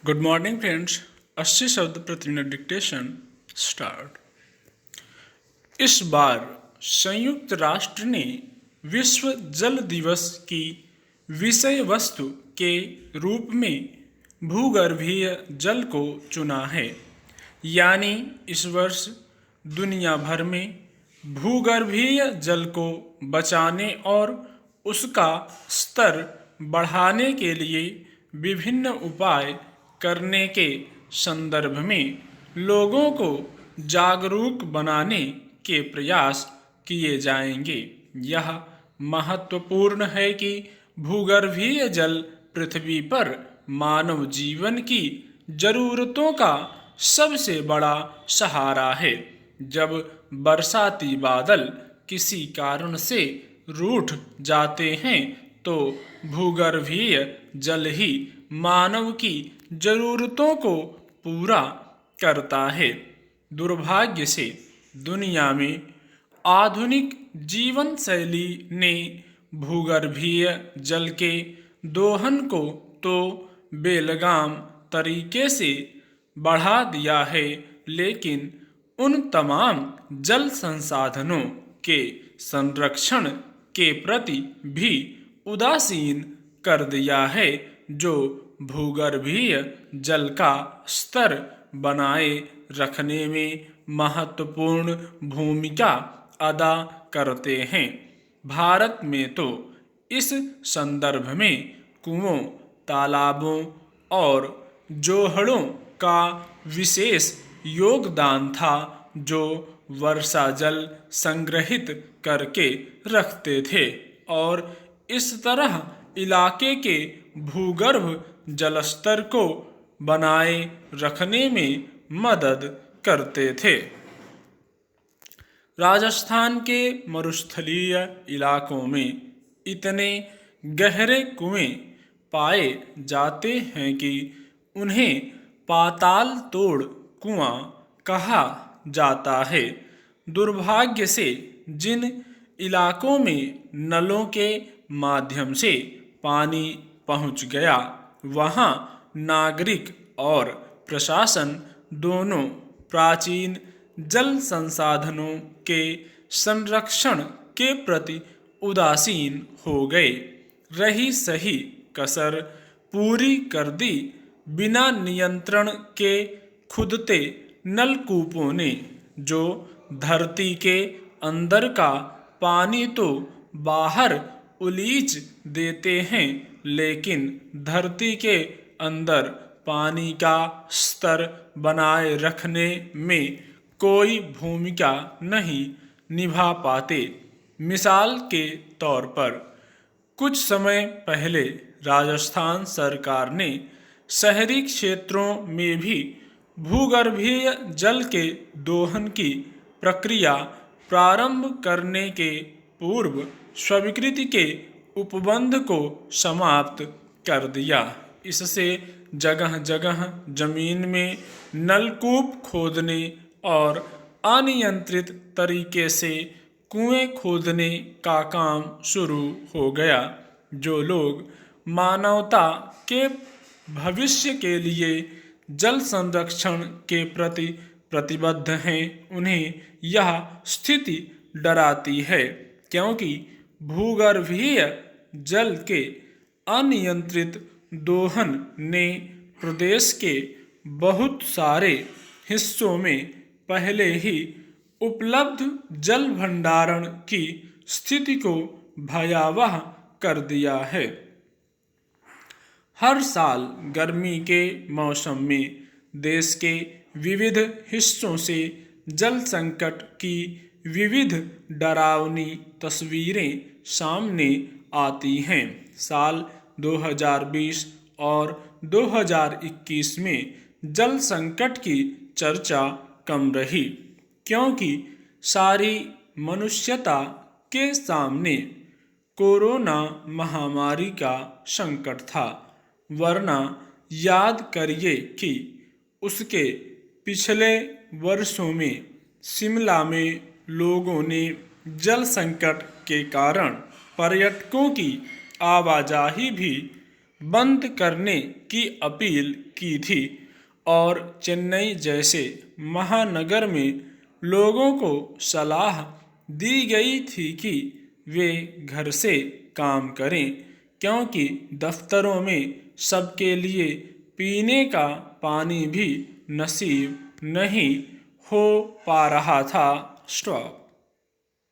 Good morning friends. 80 शब्द प्रति minute dictation start. इस बार संयुक्त राष्ट्र ने विश्व जल दिवस की विषय वस्तु के रूप में भूगर्भीय जल को चुना है। यानी इस वर्ष दुनिया भर में भूगर्भीय जल को बचाने और उसका स्तर बढ़ाने के लिए विभिन्न उपाय करने के संदर्भ में लोगों को जागरूक बनाने के प्रयास किए जाएंगे। यह महत्वपूर्ण है कि भूगर्भीय जल पृथ्वी पर मानव जीवन की जरूरतों का सबसे बड़ा सहारा है। जब बरसाती बादल किसी कारण से रूठ जाते हैं तो भूगर्भीय जल ही मानव की जरूरतों को पूरा करता है। दुर्भाग्य से दुनिया में आधुनिक जीवन शैली ने भूगर्भीय जल के दोहन को तो बेलगाम तरीके से बढ़ा दिया है, लेकिन उन तमाम जल संसाधनों के संरक्षण के प्रति भी उदासीन कर दिया है जो भूगर्भीय जल का स्तर बनाए रखने में महत्वपूर्ण भूमिका अदा करते हैं। भारत में तो इस संदर्भ में कुओं, तालाबों और जोहड़ों का विशेष योगदान था जो वर्षा जल संग्रहित करके रखते थे और इस तरह इलाके के भूगर्भ जलस्तर को बनाए रखने में मदद करते थे। राजस्थान के मरुस्थलीय इलाकों में इतने गहरे कुएं पाए जाते हैं कि उन्हें पाताल तोड़ कुआं कहा जाता है। दुर्भाग्य से जिन इलाकों में नलों के माध्यम से पानी पहुंच गया, वहां नागरिक और प्रशासन दोनों प्राचीन जल संसाधनों के संरक्षण के प्रति उदासीन हो गए। रही सही कसर पूरी कर दी बिना नियंत्रण के खुदते नलकूपों ने, जो धरती के अंदर का पानी तो बाहर उलीच देते हैं, लेकिन धरती के अंदर पानी का स्तर बनाए रखने में कोई भूमिका नहीं निभा पाते। मिसाल के तौर पर कुछ समय पहले राजस्थान सरकार ने शहरी क्षेत्रों में भी भूगर्भीय जल के दोहन की प्रक्रिया प्रारंभ करने के पूर्व स्वीकृति के उपबंध को समाप्त कर दिया। इससे जगह जगह जमीन में नलकूप खोदने और अनियंत्रित तरीके से कुएं खोदने का काम शुरू हो गया। जो लोग मानवता के भविष्य के लिए जल संरक्षण के प्रति प्रतिबद्ध हैं, उन्हें यह स्थिति डराती है, क्योंकि भूगर्भीय जल के अनियंत्रित दोहन ने प्रदेश के बहुत सारे हिस्सों में पहले ही उपलब्ध जल भंडारण की स्थिति को भयावह कर दिया है। हर साल गर्मी के मौसम में देश के विविध हिस्सों से जल संकट की विविध डरावनी तस्वीरें सामने आती हैं। साल 2020 और 2021 में जल संकट की चर्चा कम रही, क्योंकि सारी मनुष्यता के सामने कोरोना महामारी का संकट था। वरना याद करिए कि उसके पिछले वर्षों में शिमला में लोगों ने जल संकट के कारण पर्यटकों की आवाजाही भी बंद करने की अपील की थी और चेन्नई जैसे महानगर में लोगों को सलाह दी गई थी कि वे घर से काम करें, क्योंकि दफ्तरों में सबके लिए पीने का पानी भी नसीब नहीं हो पा रहा था। स्टॉप।